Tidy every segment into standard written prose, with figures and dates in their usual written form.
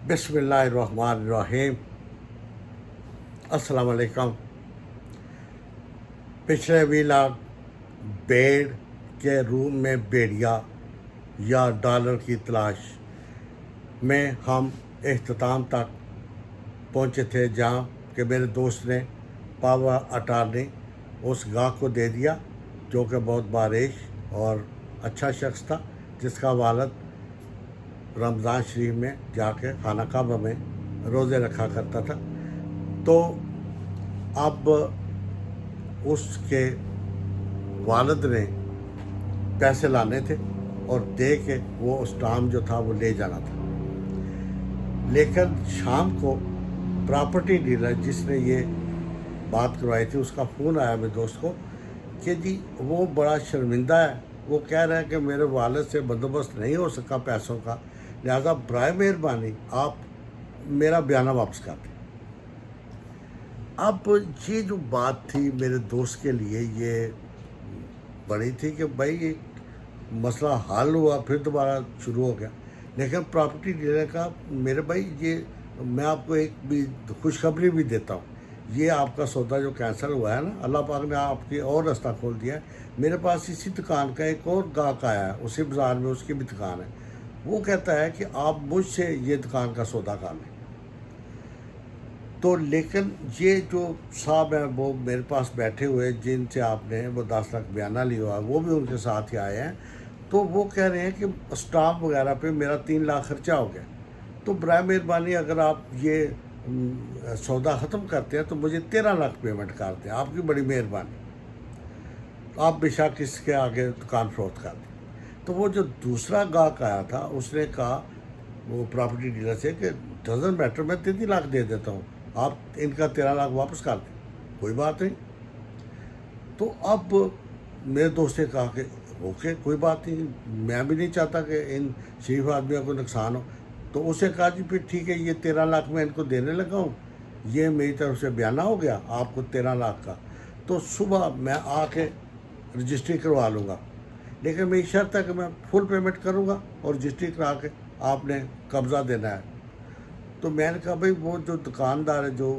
बिस्मिल्लाहिर्रहमानिर्रहीम। अस्सलाम वालेकुम। पिछले व्लॉग भेड़ के रूम में भेड़िया या डॉलर की तलाश में हम इख्तिताम तक पहुँचे थे, जहाँ कि मेरे दोस्त ने पावर अटारनी उस गाह को दे दिया, जो कि बहुत बारिश और अच्छा शख्स था, जिसका वालिद रमज़ान शरीफ में जाके खाना काबा में रोज़े रखा करता था। तो अब उसके वालिद ने पैसे लाने थे और दे के वो उस टाइम जो था वो ले जाना था। लेकिन शाम को प्रॉपर्टी डीलर जिसने ये बात करवाई थी, उसका फ़ोन आया मेरे दोस्त को कि जी वो बड़ा शर्मिंदा है। वो कह रहा है कि मेरे वालिद से बंदोबस्त नहीं हो सका पैसों का, लिहाजा बराए मेहरबानी आप मेरा बयाना वापस कर दें। अब ये जो बात थी मेरे दोस्त के लिए ये बड़ी थी कि भाई ये मसला हल हुआ, फिर दोबारा शुरू हो गया। लेकिन प्रॉपर्टी डीलर का, मेरे भाई ये मैं आपको एक भी खुशखबरी भी देता हूँ, ये आपका सौदा जो कैंसिल हुआ है ना, अल्लाह पाक ने आपकी और रास्ता खोल दिया है। मेरे पास इसी दुकान का एक और गाहक आया है, उसी बाज़ार में उसकी भी दुकान है। वो कहता है कि आप मुझसे ये दुकान का सौदा कर लें। तो लेकिन ये जो साहब हैं वो मेरे पास बैठे हुए, जिनसे आपने वो 10 लाख बयाना लिया हुआ, वो भी उनके साथ ही आए हैं। तो वो कह रहे हैं कि स्टाफ वगैरह पे मेरा 3 लाख खर्चा हो गया, तो बराए मेहरबानी अगर आप ये सौदा ख़त्म करते हैं तो मुझे 13 लाख पेमेंट कर दें, आपकी बड़ी मेहरबानी, आप बेशक इसके आगे दुकान फरोख्त कर दें। तो वो जो दूसरा गाहक आया था उसने कहा वो प्रॉपर्टी डीलर से कि डजन मैटर, मैं 3 लाख दे देता हूँ, आप इनका 13 लाख वापस कर दें, कोई बात नहीं। तो अब मेरे दोस्त ने कहा कि ओके कोई बात नहीं, मैं भी नहीं चाहता कि इन शरीफ आदमियों को नुकसान हो। तो उसे कहा जी फिर ठीक है, ये 13 लाख मैं इनको देने लगा हूँ, ये मेरी तरफ से बयाना हो गया आपको 13 लाख का। तो सुबह मैं आके रजिस्ट्री करवा लूँगा, लेकिन मेरी शर्त है कि मैं फुल पेमेंट करूँगा और रजिस्ट्री करा के आपने कब्ज़ा देना है। तो मैंने कहा भाई वो जो दुकानदार है, जो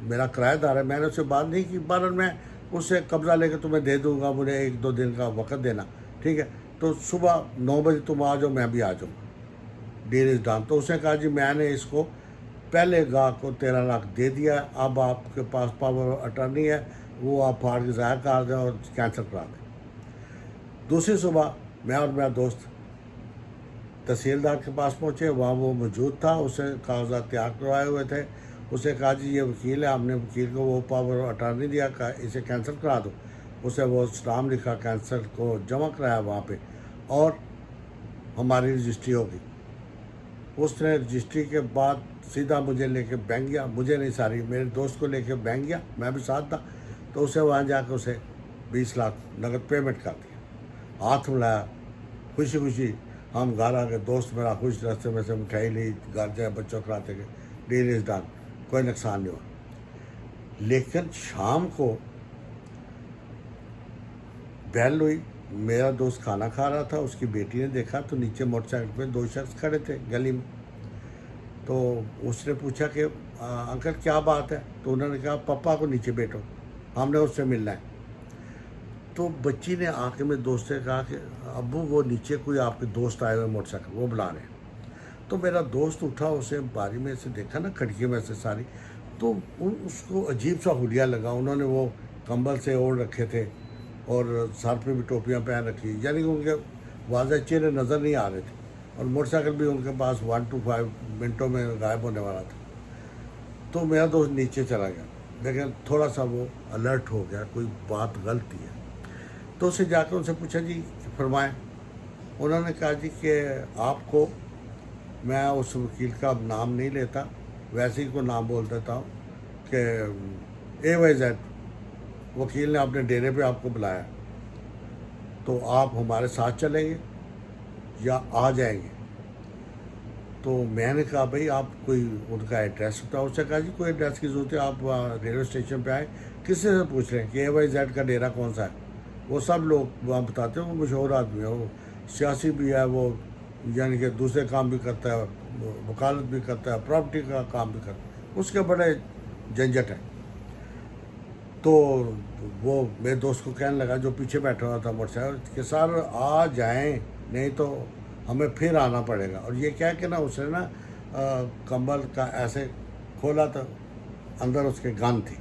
मेरा किराएदार है, मैंने उससे बात नहीं की, बहरहाल मैं उससे कब्ज़ा लेकर तुम्हें दे दूँगा, मुझे 1-2 दिन का वक्त देना, ठीक है। तो सुबह 9 बजे तुम आ जाओ, मैं भी आ जाऊँगा, डील इज़ डन। तो उसने कहा जी मैंने इसको पहले गाहक को 13 लाख दे दिया, अब आपके पास पावर अटर्नी है, वो आप फाड़ के ज़ाहिर कर दें और कैंसिल करा दें। दूसरी सुबह मैं और मेरा दोस्त तहसीलदार के पास पहुँचे, वहाँ वो मौजूद था, उसे कागजात तैयार करवाए हुए थे। उसे कहा जी ये वकील है, हमने वकील को वो पावर अटारनी दिया, कहा इसे कैंसिल करा दो। उसे वो स्टाम्प लिखा, कैंसिल को जमा कराया वहाँ पे, और हमारी रजिस्ट्री होगी। उसने रजिस्ट्री के बाद सीधा मुझे लेके बैंक गया, मुझे नहीं सारी मेरे दोस्त को लेके बैंक गया, मैं भी साथ था। तो उसे वहाँ जाकर उसे 20 लाख नगद पेमेंट कर दिया, हाथ मिलाया, खुशी खुशी हम घर आ गए। दोस्त मेरा खुश, रास्ते में से मिठाई ली, घर जाए बच्चों कराते गए, डील इज़ डन, कोई नुकसान नहीं हुआ। लेकिन शाम को बेल हुई, मेरा दोस्त खाना खा रहा था, उसकी बेटी ने देखा तो नीचे मोटरसाइकिल पे 2 शख्स खड़े थे गली में। तो उसने पूछा कि अंकल क्या बात है? तो उन्होंने कहा पापा को नीचे बैठो, हमने उससे मिलना है। तो बच्ची ने आके मेरे दोस्त से कहा कि अब्बू वो नीचे कोई आपके दोस्त आए हुए मोटरसाइकिल, वो बुला रहे हैं। तो मेरा दोस्त उठा, उसे बारी में से देखा ना, खिड़की में से सारी, तो उसको अजीब सा हुलिया लगा। उन्होंने वो कंबल से ओढ़ रखे थे और सर पे भी टोपियाँ पहन रखी, यानी कि उनके वाज़ह चेहरे नज़र नहीं आ रहे थे, और मोटरसाइकिल भी उनके पास 1 to 5 मिनटों में गायब होने वाला था। तो मेरा दोस्त नीचे चला गया, लेकिन थोड़ा सा वो अलर्ट हो गया, कोई बात गलती है। तो उसे जाकर उनसे पूछा जी फरमाएं। उन्होंने कहा जी कि आपको, मैं उस वकील का नाम नहीं लेता, वैसे ही को नाम बोल देता हूँ कि AYZ वकील ने अपने डेरे पे आपको बुलाया, तो आप हमारे साथ चलेंगे या आ जाएंगे? तो मैंने कहा भाई आप कोई उनका एड्रेस बताओ। उसने कहा जी कोई एड्रेस की ज़रूरत है, आप रेलवे स्टेशन पे आए, किससे से पूछ रहे हैं कि AYZ का डेरा कौन सा है? वो सब लोग वहाँ बताते हैं, वो मशहूर आदमी है, वो सियासी भी है, वो यानी कि दूसरे काम भी करता है, वकालत भी करता है, प्रॉपर्टी का काम भी करता है, उसके बड़े झंझट है। तो वो मेरे दोस्त को कहने लगा, जो पीछे बैठा हुआ था मोटरसाइकिल, कि सर आ जाएं, नहीं तो हमें फिर आना पड़ेगा। और ये क्या कि ना उसने ना कंबल का ऐसे खोला तो अंदर उसके गन थी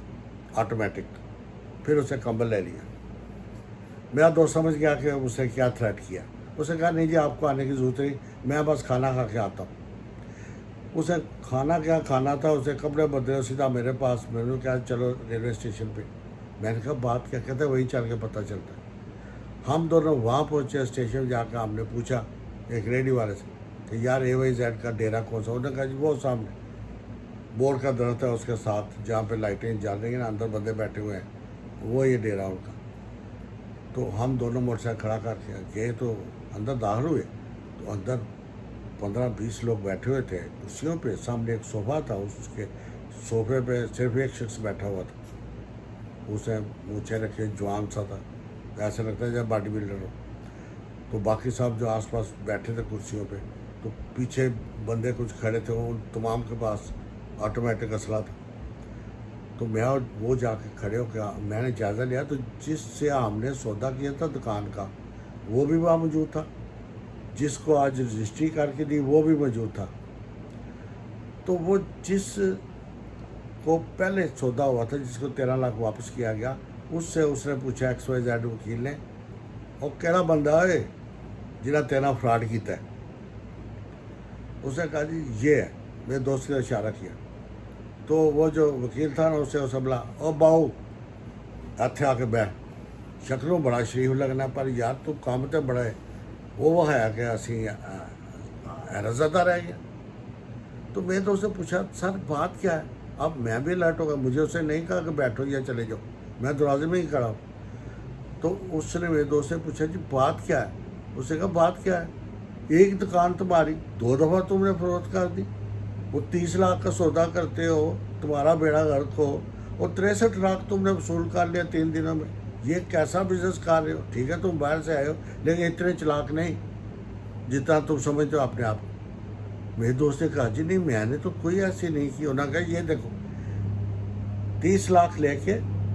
ऑटोमेटिक, फिर उसे कंबल ले लिया। मेरा दोस्त समझ गया कि उसे क्या थ्रेट किया। उसने कहा नहीं जी, आपको आने की ज़रूरत नहीं, मैं बस खाना खा के आता हूँ। उसे खाना क्या खाना था, उसे कपड़े बदले सीधा मेरे पास। मैंने कहा चलो रेलवे स्टेशन पे। मैंने कहा बात क्या, कहते वहीं चल के पता चलता है। हम दोनों वहाँ पहुँचे, स्टेशन जाकर हमने पूछा एक रेडी वाले से कि यार AYZ का डेरा कौन सा। उन्होंने कहा जी वो सामने बोर्ड का दरख्त है, उसके साथ जहाँ पे लाइटें जल रही हैं ना, अंदर बंदे बैठे हुए हैं, वो ये डेरा उनका। तो हम दोनों मोटरसाइकिल खड़ा करके गए, तो अंदर दाखिल हुए तो अंदर 15-20 लोग बैठे हुए थे कुर्सियों पे। सामने एक सोफ़ा था, उसके सोफे पे सिर्फ एक शख्स बैठा हुआ था। उसे मूछें रखे, जवान सा था, ऐसा लगता है जब बॉडी बिल्डर हो। तो बाकी सब जो आसपास बैठे थे कुर्सियों पे, तो पीछे बंदे कुछ खड़े थे, उन तमाम के पास ऑटोमेटिक असला था। तो मैं और वो जाके खड़े होकर मैंने जायज़ा लिया, तो जिससे हमने सौदा किया था दुकान का, वो भी वहाँ मौजूद था। जिसको आज रजिस्ट्री करके दी, वो भी मौजूद था। तो वो जिस को पहले सौदा हुआ था, जिसको 13 लाख वापस किया गया, उससे उसने पूछा XYZ वकील ने, और केड़ा बंदा है जिन्हें 13 फ्रॉड किया है। उसने कहा जी ये है, मेरे दोस्त ने इशारा किया। तो वो जो वकील था ना, उससे उस बोला, ओ बाऊ इत्थे आके बह, शक्लों बड़ा शरीफ लगना, पर यार तू काम तो बड़ा है। वो है कि असी रजादा रह गया। तो मैं तो उससे पूछा सर बात क्या है। अब मैं भी अलर्ट हो गया, मुझे उसने नहीं कहा कि बैठो या चले जाओ, मैं दरवाजे में ही खड़ा हूँ। तो उसने मेरे दोस्त से पूछा जी बात क्या है। उसने कहा बात क्या है, एक दुकान तुम्हारी 2 दफ़ा तुमने फरोख्त कर दी, वो 30 लाख का सौदा करते हो, तुम्हारा बेड़ा गर्क हो, और 63 लाख तुमने वसूल कर लिया 3 दिनों में। ये कैसा बिजनेस कर रहे हो। ठीक है तुम बाहर से आए हो, लेकिन इतने चालाक नहीं जितना तुम समझते हो अपने आप को। मेरे दोस्त ने कहा जी नहीं, मैंने तो कोई ऐसी नहीं की। उन्होंने कहा ये देखो 30 लाख लेके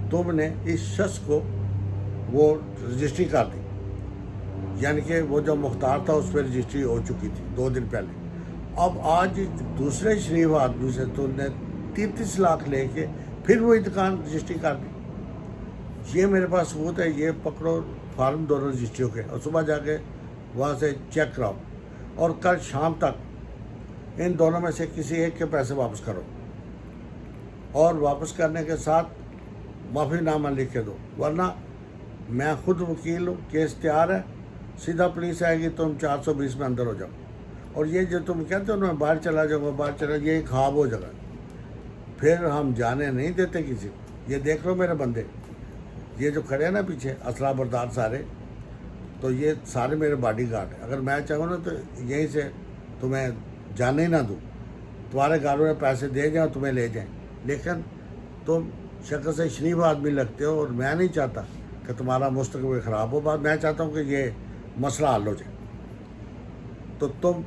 तुमने इस शख्स को वो रजिस्ट्री कर दी, यानी कि वो जो मुख्तार था उस पर रजिस्ट्री हो चुकी थी 2 दिन पहले। अब आज दूसरे शरीफ आदमी से तुमने 33 लाख लेके फिर वही दुकान रजिस्ट्री कर दी। ये मेरे पास सबूत है, ये पकड़ो फार्म दोनों रजिस्ट्रियों के, और सुबह जाके वहाँ से चेक कराओ, और कल शाम तक इन दोनों में से किसी एक के पैसे वापस करो, और वापस करने के साथ माफ़ीनामा लिख के दो, वरना मैं खुद वकील हूँ, केस तैयार है, सीधा पुलिस आएगी, तुम 420 में अंदर हो जाओ। और ये जो तुम कहते हो मैं बाहर चला जाऊँगा, बाहर चला, ये ख्वाब हो जाएगा, फिर हम जाने नहीं देते किसी को। ये देख लो मेरे बंदे, ये जो खड़े हैं ना पीछे असला बरदार सारे, तो ये सारे मेरे बॉडी गार्ड हैं। अगर मैं चाहूँ ना तो यहीं से तुम्हें जाने ही ना दूँ, तुम्हारे घरों में पैसे दे जाएँ, तुम्हें ले जाएँ। लेकिन तुम शक्ल से शरीफ आदमी लगते हो, और मैं नहीं चाहता कि तुम्हारा मुस्तकबिल ख़राब हो। बात मैं चाहता हूँ कि ये मसला हल हो जाए। तो तुम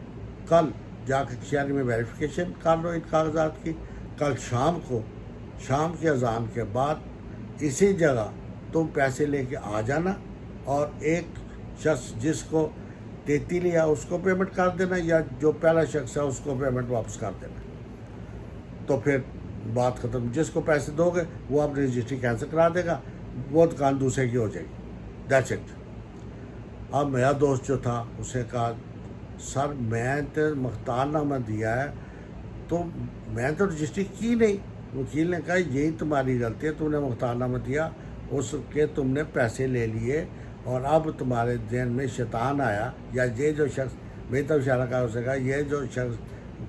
कल जाकर शहर में वेरिफिकेशन कर लो इन कागजात की। कल शाम को, शाम की अजान के बाद इसी जगह तुम पैसे लेके आ जाना, और एक शख्स जिसको 33 लिया उसको पेमेंट कर देना, या जो पहला शख्स है उसको पेमेंट वापस कर देना। तो फिर बात ख़त्म। जिसको पैसे दोगे वो अपनी रजिस्ट्री कैंसिल करा देगा, वो दुकान दूसरे की हो जाएगी। That's it. अब मेरा दोस्त जो था उसे कहा सर मैं तो मुख्तारनामा दिया है, तो मैं तो रजिस्ट्री की नहीं। वकील ने कहा यही तुम्हारी गलती है, तुमने मुख्तारनामा दिया, उसके तुमने पैसे ले लिए, और अब तुम्हारे जहन में शैतान आया, या ये जो शख्स, मैं तो इशारा कहा उसे कहा ये जो शख्स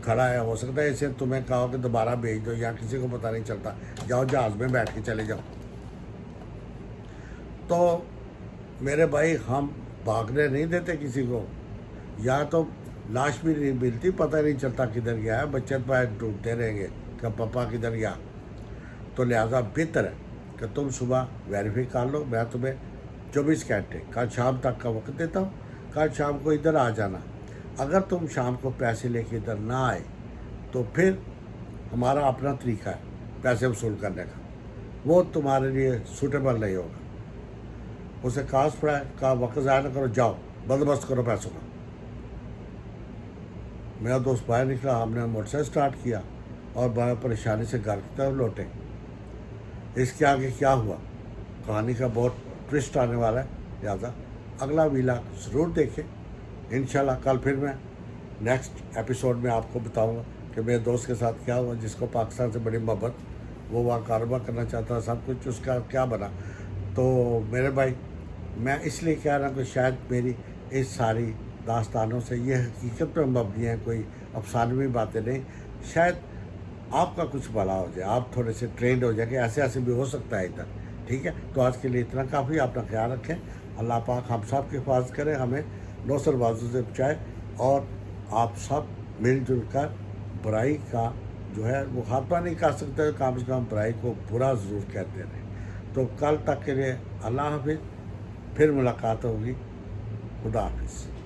खड़ा है, हो सकता है इसे तुम्हें कहो कि दोबारा भेज दो, या किसी को पता नहीं चलता, जाओ जहाज़ में बैठ के चले जाओ। तो मेरे भाई हम भागने नहीं देते किसी को, या तो लाश भी नहीं मिलती, पता नहीं चलता किधर गया है, बच्चे पैर ढूंढते रहेंगे कि पापा किधर गया। तो लिहाजा बेहतर है कि तुम सुबह वेरीफाई कर लो। मैं तुम्हें 24 घंटे कल शाम तक का वक्त देता हूँ, कल शाम को इधर आ जाना। अगर तुम शाम को पैसे लेके इधर ना आए तो फिर हमारा अपना तरीका है पैसे वसूल करने का, वो तुम्हारे लिए सूटेबल नहीं होगा। उसे काश पड़ा का वक्त ज़ाया ना करो, जाओ बंदोबस्त करो पैसों का। मेरा दोस्त बाहर निकला, हमने मोटरसाइकिल स्टार्ट किया और बड़ा परेशानी से घर की तरफ लौटे। इसके आगे क्या हुआ, कहानी का बहुत ट्विस्ट आने वाला है, लिहाजा अगला व्लॉग ज़रूर देखें। इंशाल्लाह कल फिर मैं नेक्स्ट एपिसोड में आपको बताऊंगा कि मेरे दोस्त के साथ क्या हुआ, जिसको पाकिस्तान से बड़ी मोहब्बत, वो वहाँ कारोबार करना चाहता, सब कुछ उसका क्या बना। तो मेरे भाई, मैं इसलिए कह रहा हूँ कि शायद मेरी इस सारी दास्तानों से ये हकीकत पर मबनी है, कोई अफसानवी बातें नहीं। शायद आपका कुछ भला हो जाए, आप थोड़े से ट्रेंड हो जाए कि ऐसे ऐसे भी हो सकता है इधर। ठीक है, तो आज के लिए इतना काफ़ी। अपना ख्याल रखें, अल्लाह पाक हम सब की हिफाजत करें, हमें नौसर बाजू से बचाए और आप सब मिलजुल कर बुराई का जो है वो खात्मा नहीं कर सकते, कम से कम बुराई को बुरा ज़रूर कहते रहें। तो कल तक के लिए अल्लाह हाफिज़, फिर मुलाकात होगी, खुदा हाफिज़।